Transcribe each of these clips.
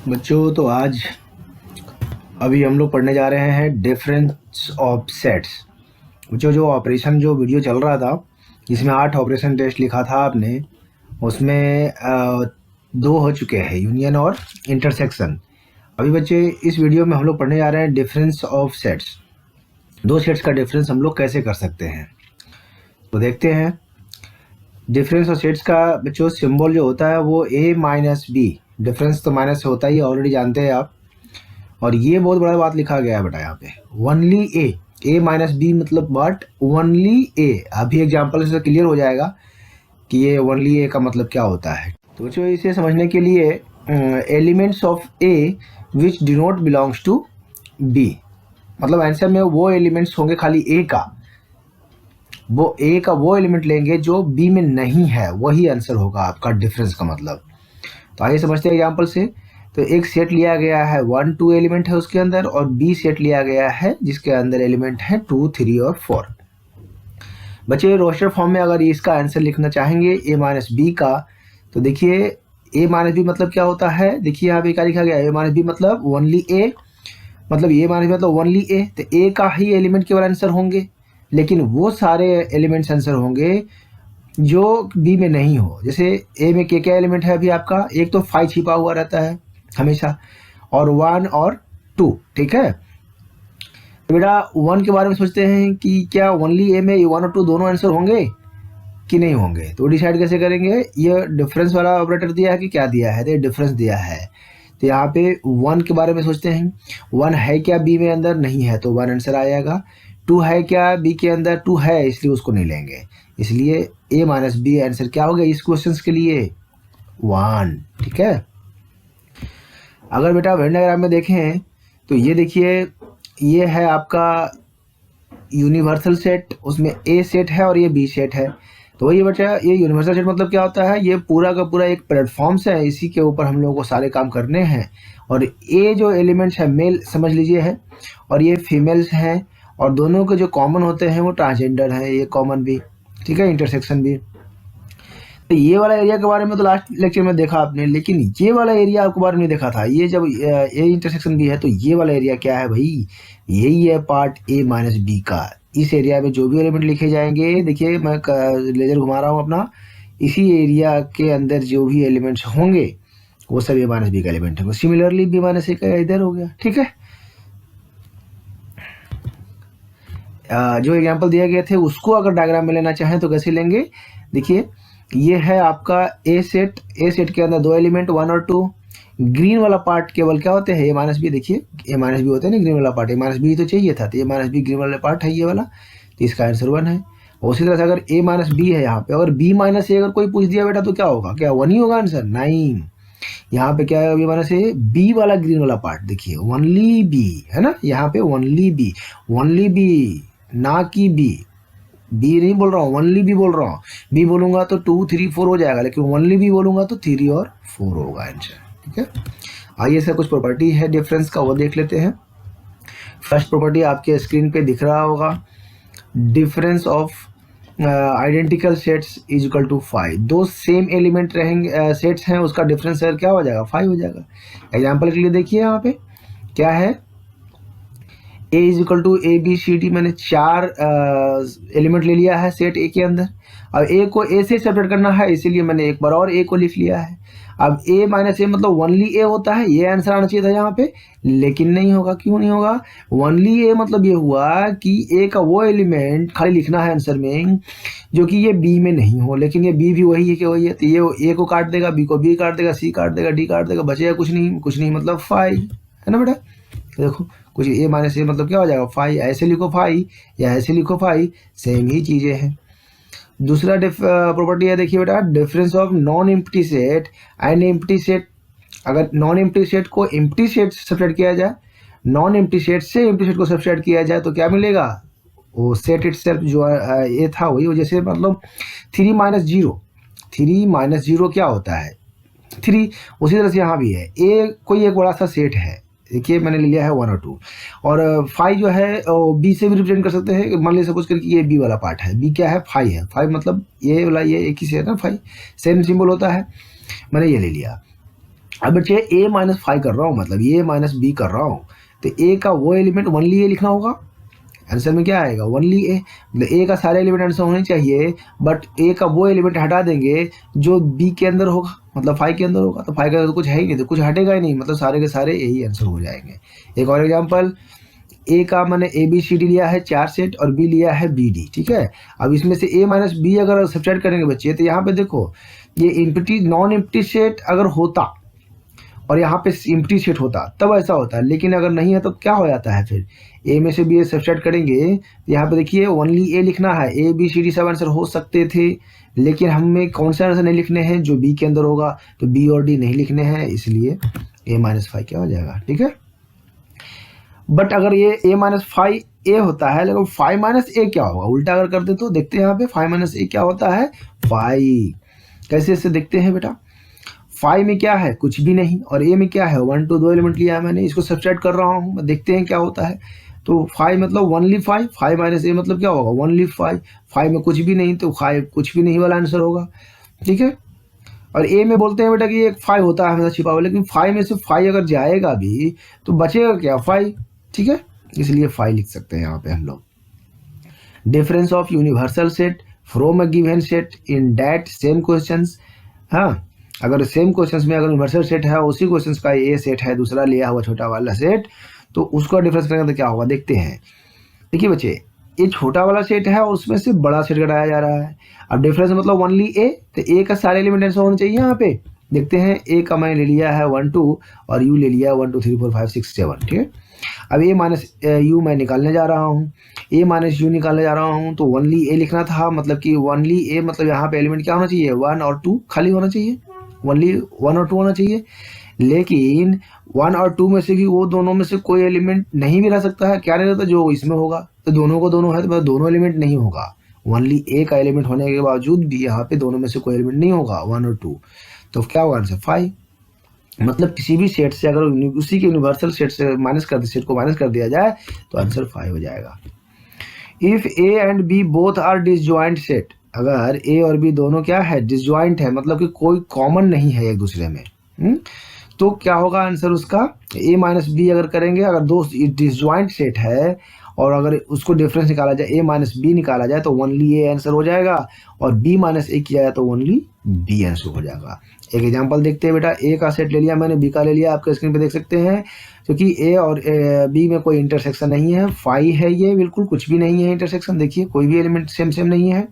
बच्चों तो आज अभी हम लोग पढ़ने जा रहे हैं डिफरेंस ऑफ सेट्स। बच्चों जो ऑपरेशन जो वीडियो चल रहा था जिसमें 8 ऑपरेशन टेस्ट लिखा था आपने, उसमें 2 हो चुके हैं, यूनियन और इंटरसेक्शन। अभी बच्चे इस वीडियो में हम लोग पढ़ने जा रहे हैं डिफरेंस ऑफ सेट्स। 2 सेट्स का डिफरेंस हम लोग कैसे कर सकते हैं तो देखते हैं। डिफरेंस ऑफ सेट्स का बच्चों सिंबल जो होता है वो a माइनस बी। डिफरेंस तो माइनस से होता ही है, ऑलरेडी जानते हैं आप। और ये बहुत बड़ा बात लिखा गया है बेटा यहाँ पे, ओनली ए माइनस बी मतलब बट ओनली ए। अभी एग्जाम्पल से क्लियर हो जाएगा कि ये ओनली ए का मतलब क्या होता है। तो बच्चों इसे समझने के लिए elements of A which do not belongs to B, मतलब आंसर में वो एलिमेंट्स होंगे खाली ए का, वो ए का वो एलिमेंट लेंगे जो बी में नहीं है, वही आंसर होगा आपका डिफरेंस का मतलब। तो आइए समझते हैं एग्जाम्पल से। तो एक सेट लिया गया है 1 2 एलिमेंट है उसके अंदर, और बी सेट लिया गया है जिसके अंदर एलिमेंट है 2 3 और 4। बच्चे रोस्टर फॉर्म में अगर इसका आंसर लिखना चाहेंगे ए माइनस बी का, तो देखिए ए माइनस बी मतलब क्या होता है। देखिए यहाँ पे क्या लिखा गया है, ए माइनस बी मतलब ओनली ए, मतलब ए माइनस बी मतलब ओनली ए। तो ए का ही एलिमेंट केवल आंसर होंगे, लेकिन वो सारे एलिमेंट्स आंसर होंगे जो बी में नहीं हो। जैसे ए में क्या एलिमेंट है अभी आपका, एक तो 5 छिपा हुआ रहता है हमेशा, और 1 और 2, ठीक है। तो बेटा 1 के बारे में सोचते हैं कि क्या ओनली ए में 1 और 2 दोनों आंसर होंगे कि नहीं होंगे। तो डिसाइड कैसे करेंगे, ये डिफरेंस वाला ऑपरेटर दिया है कि क्या दिया है, तो डिफरेंस दिया है। तो यहाँ पे 1 के बारे में सोचते हैं, 1 है क्या बी में अंदर, नहीं है तो 1 आंसर आ जाएगा। 2 है क्या बी के अंदर, 2 है इसलिए उसको नहीं लेंगे, इसलिए ए माइनस बी आंसर क्या हो गया इस क्वेश्चन के लिए 1, ठीक है। अगर बेटा वेन डायग्राम में देखें तो ये देखिए, ये है आपका यूनिवर्सल सेट, उसमें ए सेट है और ये बी सेट है। तो वही बच्चा, ये यूनिवर्सल सेट मतलब क्या होता है, ये पूरा का पूरा एक प्लेटफॉर्म्स है, इसी के ऊपर हम लोगों को सारे काम करने हैं। और ए जो एलिमेंट्स है मेल समझ लीजिए है, और ये फीमेल्स हैं, और दोनों के जो कॉमन होते हैं वो ट्रांसजेंडर हैं, ये कॉमन भी, ठीक है, इंटरसेक्शन भी। तो ये वाला एरिया के बारे में तो लास्ट लेक्चर में देखा आपने, लेकिन ये वाला एरिया आपके बारे में देखा था। ये जब ए इंटरसेक्शन भी है तो ये वाला एरिया क्या है भाई, यही है पार्ट ए माइनस बी का। इस एरिया में जो भी एलिमेंट लिखे जाएंगे, देखिए मैं लेजर घुमा रहा हूँ अपना, इसी एरिया के अंदर जो भी एलिमेंट्स होंगे वो सब ए माइनस बी का एलिमेंट है। सिमिलरली बी माइनस ए का इधर हो गया, ठीक है। जो एग्जाम्पल दिए गए थे उसको अगर डायग्राम में लेना चाहें तो कैसे लेंगे, देखिए ये है आपका ए सेट, ए सेट के अंदर 2 एलिमेंट 1 और 2। ग्रीन वाला पार्ट केवल क्या होते हैं, ए माइनस बी। देखिए ए माइनस बी होते हैं ना, ग्रीन वाला पार्ट, ए माइनस बी तो चाहिए था, तो ए माइनस बी ग्रीन वाला पार्ट है ये वाला, तो इसका आंसर 1 है। उसी तरह से अगर ए माइनस बी है यहाँ पे, अगर बी माइनस ए अगर कोई पूछ दिया बेटा तो क्या होगा, क्या 1 ही होगा आंसर, नहीं। यहाँ पे क्या है, बी माइनस ए, बी वाला ग्रीन वाला पार्ट, देखिए ओनली बी है ना, यहाँ पे ओनली बी, ओनली बी ना कि बी नहीं बोल रहा हूँ, ओनली बी बोल रहा हूँ। बी बोलूंगा तो 2 3 4 हो जाएगा, लेकिन ओनली बी बोलूंगा तो 3 और 4 होगा आंसर, ठीक है। आइए सर कुछ प्रॉपर्टी है डिफरेंस का वो देख लेते हैं। फर्स्ट प्रॉपर्टी आपके स्क्रीन पे दिख रहा होगा, difference of identical sets is equal to 5। 2 same element रहेंगे, सेट्स हैं, उसका डिफरेंस सर क्या हो जाएगा, 5 हो जाएगा। एग्जाम्पल के लिए देखिए यहाँ पे क्या है, A is equal to A B C D, मैंने 4 एलिमेंट ले लिया है सेट ए के अंदर। अब ए को ए से सेपरेट करना है, इसीलिए मैंने एक बार और ए को लिख लिया है। अब ए माइनस ए मतलब ओनली ए होता है, ये आंसर आना चाहिए था यहाँ पे, लेकिन नहीं होगा। क्यों नहीं होगा, ओनली ए मतलब ये हुआ कि ए का वो एलिमेंट खाली लिखना है आंसर में जो कि ये बी में नहीं हो, लेकिन ये बी भी वही है कि वही है, तो ये ए को काट देगा, बी को बी काट देगा, सी काट देगा, डी काट देगा, बचेगा कुछ नहीं मतलब 5 है ना बेटा। देखो कुछ ए माइनस ए मतलब क्या हो जाएगा 5, ऐसे लिखो 5 या ऐसे लिखो 5, सेम ही चीजें हैं। दूसरा प्रॉपर्टी है, देखिए बेटा, difference of non empty set and empty set. अगर नॉन एम्प्टी सेट को एम्प्टी सेट से सब्ट्रैक्ट किया जाए, नॉन एम्प्टी सेट से एम्प्टी सेट को सब्ट्रैक्ट किया जाए तो क्या मिलेगा, वो सेट इटसेल्फ जो ये था वही, जैसे मतलब 3 माइनस 0 क्या होता है 3, उसी तरह से यहाँ भी है। ए कोई एक बड़ा सा सेट है, देखिए मैंने ले लिया है 1 और 2, और 5 जो है बी से भी रिप्रेजेंट कर सकते हैं। मान लीजिए सपोज करके ये बी वाला पार्ट है, बी क्या है 5 है, 5 मतलब ये वाला, ये एक ही से है ना 5, सेम सिंबल होता है, मैंने ये ले लिया। अब बच्चे a माइनस फाइव कर रहा हूँ, मतलब a माइनस बी कर रहा हूँ, तो a का वो एलिमेंट ओनली a लिखना होगा। आंसर में क्या आएगा? ओनली a, मतलब a का सारे एलिमेंट आंसर होने चाहिए, बट a का वो एलिमेंट हटा देंगे जो b के अंदर होगा, मतलब 5 के अंदर होगा। तो 5 के अंदर तो कुछ है ही नहीं, तो कुछ हटेगा ही नहीं, मतलब सारे के सारे यही आंसर हो जाएंगे। एक और एग्जाम्पल, ए का मैंने ए बी सी डी लिया है 4 सेट और बी लिया है बी डी, ठीक है। अब इसमें से ए माइनस बी अगर सब्ट्रैक्ट करेंगे बच्चे, तो यहाँ पे देखो ये इम्प्टी नॉन इम्प्टी सेट अगर होता और यहाँ पे इम्प्टी सेट होता तब ऐसा होता है, लेकिन अगर नहीं है तो क्या हो जाता है फिर? ए में से बी ए सब्ट्रैक्ट करेंगे, यहाँ पे देखिए ओनली ए लिखना है, ए बी सी डी सब आंसर हो सकते थे, लेकिन हमें कौन सा आंसर नहीं लिखने हैं? जो बी के अंदर होगा, तो बी और डी नहीं लिखने हैं, इसलिए ए माइनस फाइव क्या हो जाएगा, ठीक है। बट अगर ये a माइनस फाइव ए होता है, लेकिन 5 माइनस ए क्या होगा? उल्टा अगर कर दे तो देखते हैं यहाँ पे 5 माइनस ए क्या होता है? 5। कैसे इससे देखते हैं बेटा? 5 में क्या है? कुछ भी नहीं, और a में क्या है? 1 2 दो एलिमेंट लिया है मैंने, इसको सब्ट्रैक्ट कर रहा हूँ, देखते हैं क्या होता है। तो 5 मतलब ओनली 5, 5 माइनस ए मतलब क्या होगा? ओनली 5। 5 में कुछ भी नहीं, तो 5 कुछ भी नहीं वाला आंसर होगा, ठीक है। और ए में बोलते हैं बेटा कि एक 5 होता है हमेशा छिपा हुआ, लेकिन 5 में से 5 अगर जाएगा भी तो बचेगा क्या? 5, ठीक है, इसलिए 5 लिख सकते हैं यहाँ पे हम लोग। Difference of universal set from a given set in that same questions. हाँ, अगर सेम क्वेश्चंस में अगर यूनिवर्सल सेट है, उसी क्वेश्चंस का ए सेट है, दूसरा लिया हुआ छोटा वाला सेट, तो उसका डिफरेंस करेंगे तो क्या होगा, देखते हैं। देखिए बच्चे, ये छोटा वाला सेट है और उसमें से बड़ा सेट घटाया जा रहा है। अब डिफरेंस मतलब ओनली ए, तो ए का सारे एलिमेंट आंसर होने चाहिए यहाँ पे। देखते हैं, ए का मैं ले लिया है 1 2 और यू ले लिया है 1 2 3 4 5 6 7, ठीक है। अब ए माइनस यू मैं निकालने जा रहा हूँ, ए माइनस यू निकालने जा रहा हूँ, तो ओनली ए लिखना था, मतलब कि ओनली ए मतलब यहाँ पे एलिमेंट क्या होना चाहिए? 1 और 2 खाली होना चाहिए, ओनली 1 और 2 होना चाहिए। लेकिन 1 और 2 में से भी वो दोनों में से कोई एलिमेंट नहीं भी रह सकता है, क्या नहीं रहता? जो इसमें होगा, तो दोनों को दोनों है, तो मतलब दोनों एलिमेंट नहीं होगा। ओनली ए का एलिमेंट होने के बावजूद भी यहाँ पे दोनों में से कोई एलिमेंट नहीं होगा, 1 और 2, तो क्या होगा आंसर? 5। मतलब किसी भी सेट से अगर उसी के यूनिवर्सल सेट से सेट को माइनस कर दिया जाए तो आंसर 5 हो जाएगा। If A and B both are disjoint set, अगर ए और बी दोनों क्या है? डिसजॉइंट है, मतलब कि कोई कॉमन नहीं है एक दूसरे में, तो क्या होगा आंसर उसका? ए माइनस बी अगर करेंगे, अगर दो डिसजॉइंट सेट है और अगर उसको डिफरेंस निकाला जाए, ए माइनस बी निकाला जाए, तो ओनली ए आंसर हो जाएगा, और बी माइनस ए किया जाए तो ओनली बी आंसर हो जाएगा। एक एग्जांपल देखते हैं बेटा, ए का सेट ले लिया मैंने, बी का ले लिया, आपके स्क्रीन पे देख सकते हैं, क्योंकि ए और बी में कोई इंटरसेक्शन नहीं है, 5 है, ये बिल्कुल कुछ भी नहीं है इंटरसेक्शन, देखिए कोई भी एलिमेंट सेम नहीं है,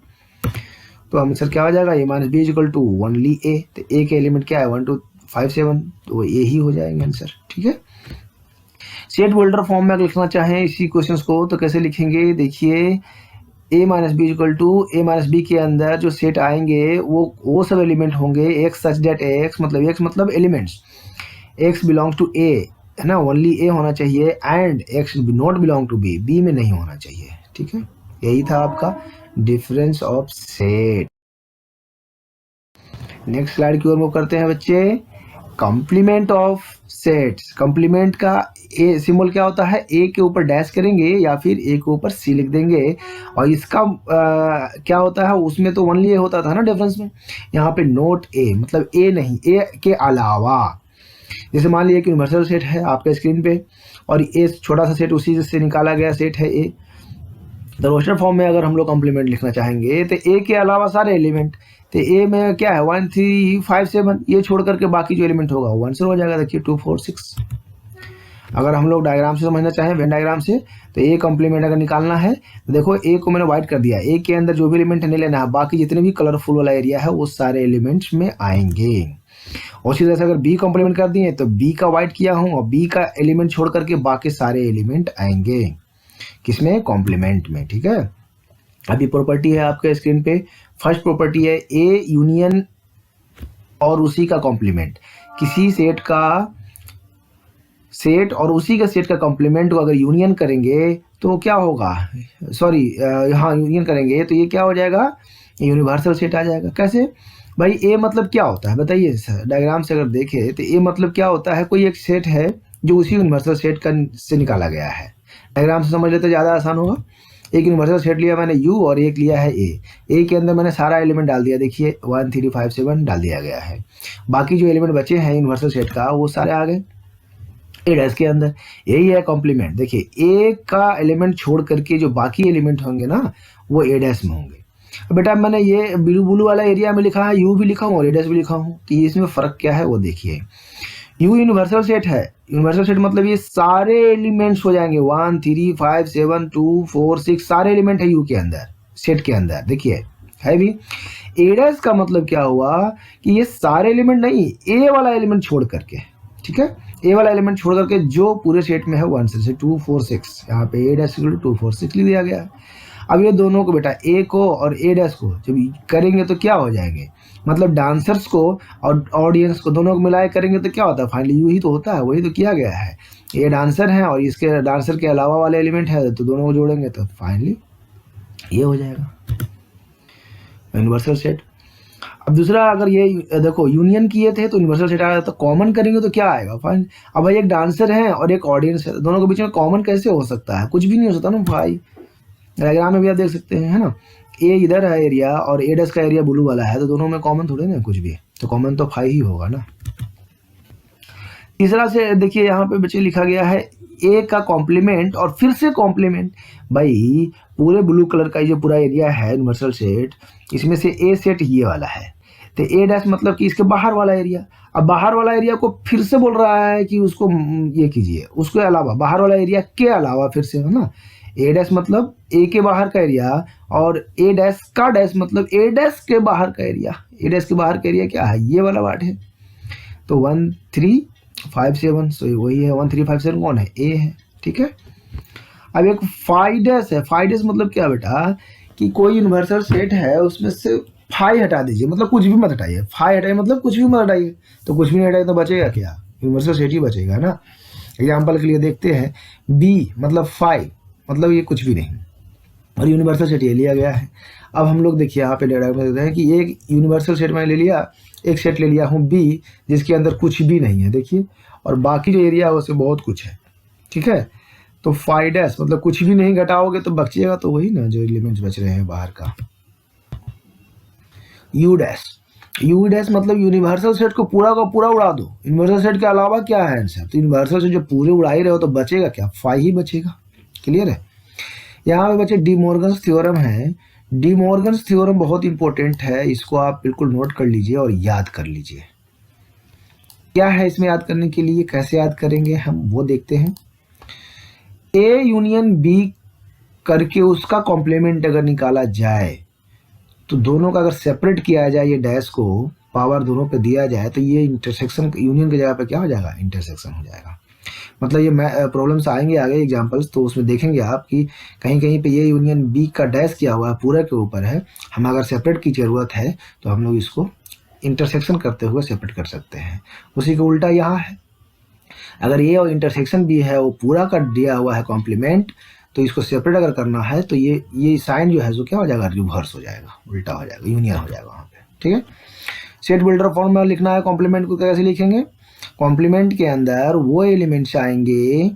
तो आंसर क्या हो जाएगा? A minus B equal to only A, तो ए के एलिमेंट क्या है? 1 2 5 7, तो ये ही हो जाएंगे आंसर, ठीक है। सेट होल्डर फॉर्म में अगर लिखना चाहें इसी क्वेश्चंस को तो कैसे लिखेंगे? देखिए, A minus B equal to A minus B के अंदर जो सेट आएंगे वो सब एलिमेंट होंगे एक्स सच डेट एक्स मतलब elements X belongs to A, है ना, ओनली ए होना चाहिए, and X not belong to B, B में नहीं होना चाहिए, ठीक है। यही था आपका difference of set. Next slide की ओर मूव करते हैं बच्चे। कॉम्प्लीमेंट ऑफ सेट्स, कॉम्प्लीमेंट का ए सिंबल क्या होता है? ए के ऊपर डैश करेंगे या फिर ए के ऊपर सी लिख देंगे, और इसका क्या होता है? उसमें तो ओनली ए होता था ना डिफरेंस में, यहाँ पे नोट ए, मतलब ए नहीं, ए के अलावा। जैसे मान लीजिए कि यूनिवर्सल सेट है आपके स्क्रीन पे और ए छोटा सा सेट उसी से निकाला गया सेट है ए, तो रोस्टर फॉर्म में अगर हम लोग कॉम्प्लीमेंट लिखना चाहेंगे तो ए के अलावा सारे एलिमेंट, तो ए में क्या है? 1 3 5 7, ये छोड़ करके बाकी जो एलिमेंट होगा वो आंसर हो जाएगा। देखिए 2 4 6। अगर हम लोग डायग्राम से समझना चाहें, वेन डायग्राम से, तो ए कॉम्प्लीमेंट अगर निकालना है तो देखो ए को मैंने व्हाइट कर दिया, ए के अंदर जो भी एलिमेंट नहीं लेना है, बाकी जितने भी कलरफुल वाला एरिया है वो सारे एलिमेंट्स में आएंगे। उसी तरह से अगर बी कॉम्प्लीमेंट कर दिए तो बी का व्हाइट किया हूँ और बी का एलिमेंट छोड़ करके बाकी सारे एलिमेंट आएंगे किसमें? कॉम्प्लीमेंट में, ठीक है। अभी प्रॉपर्टी है आपके स्क्रीन पे, फर्स्ट प्रॉपर्टी है ए यूनियन और उसी का कॉम्प्लीमेंट। किसी सेट का सेट और उसी का सेट का कॉम्प्लीमेंट को अगर यूनियन करेंगे तो क्या होगा? सॉरी, हाँ, यूनियन करेंगे तो ये क्या हो जाएगा? यूनिवर्सल सेट आ जाएगा। कैसे भाई? ए मतलब क्या होता है बताइए? डायग्राम से अगर देखें तो ए मतलब क्या होता है? कोई एक सेट है जो उसी यूनिवर्सल सेट का से निकाला गया है। डायग्राम से समझ लेते ज़्यादा आसान होगा। एक यूनिवर्सल सेट लिया मैंने U और एक लिया है A के अंदर मैंने सारा एलिमेंट डाल दिया, देखिए 1 3 5 7 डाल दिया गया है। बाकी जो एलिमेंट बचे हैं यूनिवर्सल सेट का वो सारे आ गए ए डैश के अंदर। यही है कॉम्प्लीमेंट, देखिए ए का एलिमेंट छोड़ करके जो बाकी एलिमेंट होंगे ना वो ए डैश में होंगे। बेटा मैंने ये ब्लू ब्लू वाला एरिया में लिखा है, यू भी लिखा हूँ और ए डैश भी लिखा हूँ, तो इसमें फ़र्क क्या है वो देखिए। यू यूनिवर्सल सेट है, यूनिवर्सल सेट मतलब ये सारे एलिमेंट्स हो जाएंगे 1 3 5 7 2 4 6 सारे एलिमेंट है यू के अंदर, सेट के अंदर, देखिए है भी। ए डैश का मतलब क्या हुआ कि ये सारे एलिमेंट नहीं, ए वाला एलिमेंट छोड़ करके, ठीक है, ए वाला एलिमेंट छोड़ करके जो पूरे सेट में है 1 से 2 4 6, यहाँ पे ए डैश 2 4 6 लिख दिया गया है। अब ये दोनों को बेटा ए को और ए डैश को जब करेंगे तो क्या हो जाएंगे, मतलब डांसर्स को और ऑडियंस को दोनों को मिलाए करेंगे तो क्या होता है, फाइनली यू ही तो होता है, वही तो किया गया है। ये डांसर है और इसके डांसर के अलावा वाले एलिमेंट है, तो दोनों को जोड़ेंगे तो फाइनली ये हो जाएगा यूनिवर्सल सेट। अब दूसरा, अगर ये देखो यूनियन किए थे तो यूनिवर्सल सेट आया, तो कॉमन करेंगे तो क्या आएगा फाइन। अब भाई एक डांसर है और एक ऑडियंस है, दोनों के बीच में कॉमन कैसे हो सकता है, कुछ भी नहीं हो सकता ना भाई। डायग्राम में भी आप देख सकते हैं, है ना, ए इधर है एरिया और ए डैश का एरिया ब्लू वाला है, तो दोनों में कॉमन थोड़े ना कुछ भी, तो कॉमन तो 5 ही होगा ना। तीसरा से देखिए यहाँ पे बच्चे लिखा गया है ए का कॉम्प्लीमेंट और फिर से कॉम्प्लीमेंट। भाई पूरे ब्लू कलर का ये पूरा एरिया है यूनिवर्सल सेट, इसमें से ए सेट ये वाला है, तो ए डैश मतलब कि इसके बाहर वाला एरिया। अब बाहर वाला एरिया को फिर से बोल रहा है कि उसको ये कीजिए, उसके अलावा बाहर वाला एरिया के अलावा फिर से, है ना। ए डैश मतलब ए के बाहर का एरिया और ए डैश का डैश मतलब ए डैश के बाहर का एरिया। ए डैश के बाहर का एरिया क्या है, ये वाला पार्ट है। तो 1 3 5 7, सो वही है 1 3 5 7 कौन है, ए है, ठीक है। अब एक 5 डैश है, 5 डैश मतलब क्या बेटा कि कोई यूनिवर्सल सेट है उसमें से 5 हटा दीजिए, मतलब कुछ भी मत हटाइए, 5 हटाइए मतलब कुछ भी मत हटाइए, तो कुछ भी नहीं हटाइए तो बचेगा क्या, यूनिवर्सल सेट ही बचेगा ना। एग्जाम्पल के लिए देखते हैं, बी मतलब 5 मतलब ये कुछ भी नहीं, और यूनिवर्सल सेट ये लिया गया है। अब हम लोग देखिए यहाँ पे डायग्राम में देखते हैं कि एक यूनिवर्सल सेट मैंने ले लिया, एक सेट ले लिया हूँ बी जिसके अंदर कुछ भी नहीं है, देखिए, और बाकी जो एरिया है उसमें बहुत कुछ है, ठीक है। तो 5 डैश मतलब कुछ भी नहीं घटाओगे तो बचिएगा तो वही ना जो एलिमेंट्स बच रहे हैं बाहर का। यू डैश, यू डैश मतलब यूनिवर्सल सेट को पूरा का पूरा उड़ा दो, यूनिवर्सल सेट के अलावा क्या है आंसर, तो यूनिवर्सल सेट जो पूरे उड़ा ही रहे हो तो बचेगा क्या, 5 ही बचेगा, क्लियर है। यहाँ पे बच्चे डी मॉर्गन्स थ्योरम है, डी मॉर्गन्स थ्योरम बहुत इंपॉर्टेंट है, इसको आप बिल्कुल नोट कर लीजिए और याद कर लीजिए। क्या है इसमें याद करने के लिए, कैसे याद करेंगे हम वो देखते हैं। ए यूनियन बी करके उसका कॉम्प्लीमेंट अगर निकाला जाए तो दोनों का अगर सेपरेट किया जाए, ये डैश को पावर दोनों पे दिया जाए तो ये इंटरसेक्शन यूनियन की जगह पे क्या हो जाएगा, इंटरसेक्शन हो जाएगा। मतलब ये प्रॉब्लम्स आएंगे आगे एग्जांपल्स, तो उसमें देखेंगे आप कि कहीं कहीं पे ये यूनियन बी का डैश किया हुआ है पूरे के ऊपर है, हम अगर सेपरेट की ज़रूरत है तो हम लोग इसको इंटरसेक्शन करते हुए सेपरेट कर सकते हैं। उसी का उल्टा यहाँ है, अगर ये और इंटरसेक्शन भी है वो पूरा कर दिया हुआ है कॉम्प्लीमेंट, तो इसको सेपरेट अगर करना है तो ये साइन जो है जो क्या हो जाएगा, रिवर्स हो जाएगा, उल्टा हो जाएगा, यूनियन हो जाएगा वहाँ पे, ठीक है। सेट बिल्डर फॉर्म में लिखना है कॉम्प्लीमेंट को, कैसे लिखेंगे, कॉम्प्लीमेंट के अंदर वो एलिमेंट्स आएंगे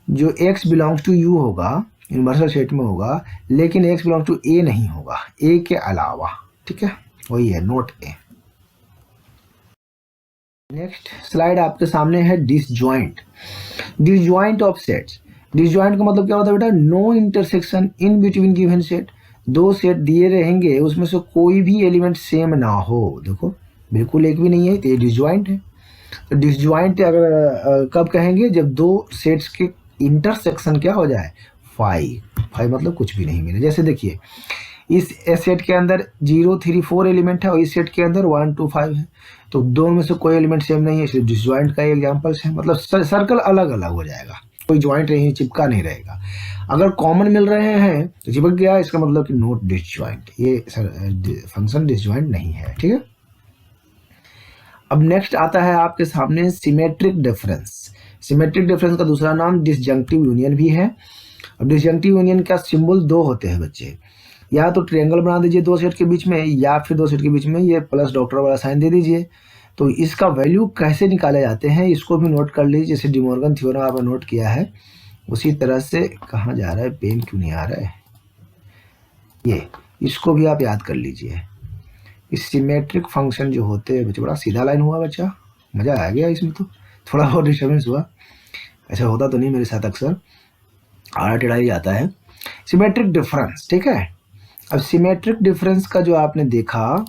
जो x बिलोंग्स टू u होगा, यूनिवर्सल सेट में होगा, लेकिन x बिलोंग्स टू a नहीं होगा, a के अलावा, ठीक है, वही है नोट ए। नेक्स्ट स्लाइड आपके सामने है disjoint, disjoint of sets. Disjoint का मतलब क्या होता है बेटा, no intersection in between given set, दो सेट दिए रहेंगे उसमें से कोई भी एलिमेंट सेम ना हो, देखो बिल्कुल एक भी नहीं है तो ये डिसजॉइंट है। तो डिसजॉइंट अगर कब कहेंगे, जब दो सेट्स के इंटरसेक्शन क्या हो जाए, 5 मतलब कुछ भी नहीं मिले। जैसे देखिए इस सेट के अंदर 0 3 4 एलिमेंट है और इस सेट के अंदर 1 2 5 है, तो दोनों में से कोई एलिमेंट सेम नहीं है, इसलिए डिसजॉइंट का एग्जाम्पल्स है। मतलब सर्कल अलग अलग हो जाएगा, कोई ज्वाइंट नहीं, चिपका नहीं रहेगा। अगर कॉमन मिल रहे हैं तो चिपक गया, इसका मतलब कि नोट डिसजॉइंट, ये फंक्शन डिसजॉइंट नहीं है, ठीक है। अब नेक्स्ट आता है आपके सामने सिमेट्रिक डिफरेंस। सिमेट्रिक डिफरेंस का दूसरा नाम डिसजंक्टिव यूनियन भी है। अब डिसजंक्टिव यूनियन का सिंबल दो होते हैं बच्चे, या तो ट्रायंगल बना दीजिए दो सेट के बीच में, या फिर दो सेट के बीच में ये प्लस डॉक्टर वाला साइन दे दीजिए। तो इसका वैल्यू कैसे निकाले जाते हैं इसको भी नोट कर लीजिए, जैसे डी मॉर्गन थ्योरम आपने नोट किया है उसी तरह से कहाँ जा रहा है, पेन क्यों नहीं आ रहा है, ये इसको भी आप याद कर लीजिए। इस सिमेट्रिक फंक्शन जो होते हैं बच्चे, बड़ा सीधा लाइन हुआ बच्चा, मज़ा आ गया इसमें तो, थोड़ा बहुत डिस्टर्बेंस हुआ, ऐसा होता तो नहीं मेरे साथ, अक्सर आड़ा टेढ़ा ही जाता है। सिमेट्रिक डिफरेंस, ठीक है। अब सिमेट्रिक डिफरेंस का जो आपने देखा,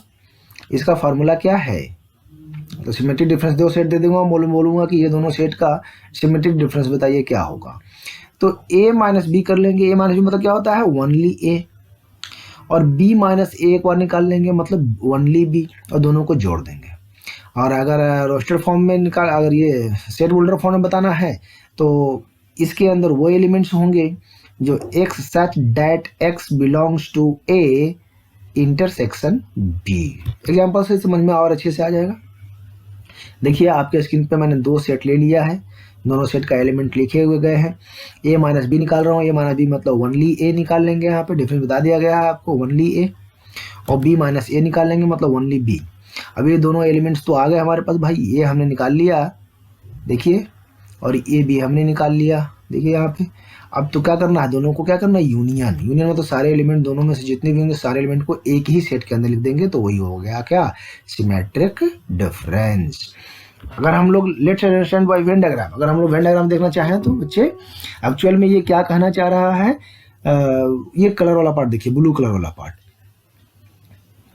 इसका फार्मूला क्या है, तो सिमेट्रिक डिफरेंस दो सेट दे दूंगा, बोलूँगा कि ये दोनों सेट का सिमेट्रिक डिफरेंस बताइए क्या होगा। तो a माइनस बी कर लेंगे, a माइनस बी मतलब क्या होता है, ओनली a, और b माइनस a एक बार निकाल लेंगे मतलब ओनली b, और दोनों को जोड़ देंगे। और अगर रोस्टेड फॉर्म में निकाल, अगर ये सेट होल्डर फॉर्म में बताना है तो इसके अंदर वो एलिमेंट्स होंगे जो x such that x belongs to a intersection b। Example से समझ में और अच्छे से आ जाएगा। देखिए आपके स्क्रीन पे मैंने दो सेट ले लिया है, दोनों सेट का एलिमेंट लिखे हुए गए हैं। a माइनस बी निकाल रहा हूँ, a माइनस बी मतलब ओनली a निकाल लेंगे, यहाँ पे डिफरेंस बता दिया गया है आपको, ओनली a, और b माइनस a निकाल लेंगे मतलब ओनली b। अब ये दोनों एलिमेंट्स तो आ गए हमारे पास भाई, ये हमने निकाल लिया देखिए, और ये भी हमने निकाल लिया देखिए यहाँ पे। अब तो क्या करना है, दोनों को क्या करना है, यूनियन। यूनियन में तो सारे एलिमेंट दोनों में से जितने भी होंगे सारे एलिमेंट को एक ही सेट के अंदर लिख देंगे, तो वही हो गया क्या, सिमेट्रिक डिफरेंस। अगर हम लोग let's understand by Venn diagram, अगर हम लोग वेन डायग्राम देखना चाहें तो बच्चे एक्चुअल में ये क्या कहना चाह रहा है, ये कलर वाला पार्ट देखिए, ब्लू कलर वाला पार्ट,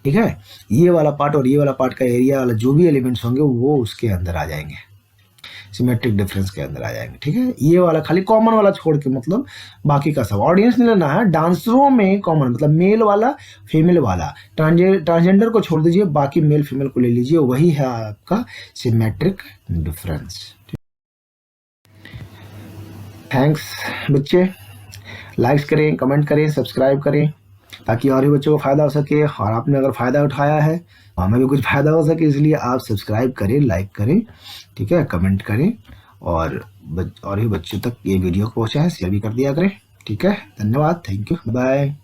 ठीक है, ये वाला पार्ट और ये वाला पार्ट का एरिया वाला जो भी एलिमेंट्स होंगे वो उसके अंदर आ जाएंगे, सिमेट्रिक डिफरेंस के अंदर आ जाएंगे, ठीक है। ये वाला खाली कॉमन वाला छोड़ के, मतलब बाकी का सब ऑडियंस नहीं लेना है। डांसरों में कॉमन मतलब मेल वाला, फीमेल वाला, ट्रांसजेंडर को छोड़ दीजिए, बाकी मेल फीमेल को ले लीजिए, वही है आपका सिमेट्रिक डिफरेंस। थैंक्स बच्चे, लाइक्स करें, कमेंट करें, सब्सक्राइब करें, ताकि और भी बच्चों को फ़ायदा हो सके, और आपने अगर फ़ायदा उठाया है हमें भी कुछ फ़ायदा हो सके, इसलिए आप सब्सक्राइब करें, लाइक करें, ठीक है, कमेंट करें, और भी बच्चों तक ये वीडियो को पहुँचाएं, शेयर भी कर दिया करें, ठीक है। धन्यवाद, थैंक यू, बाय।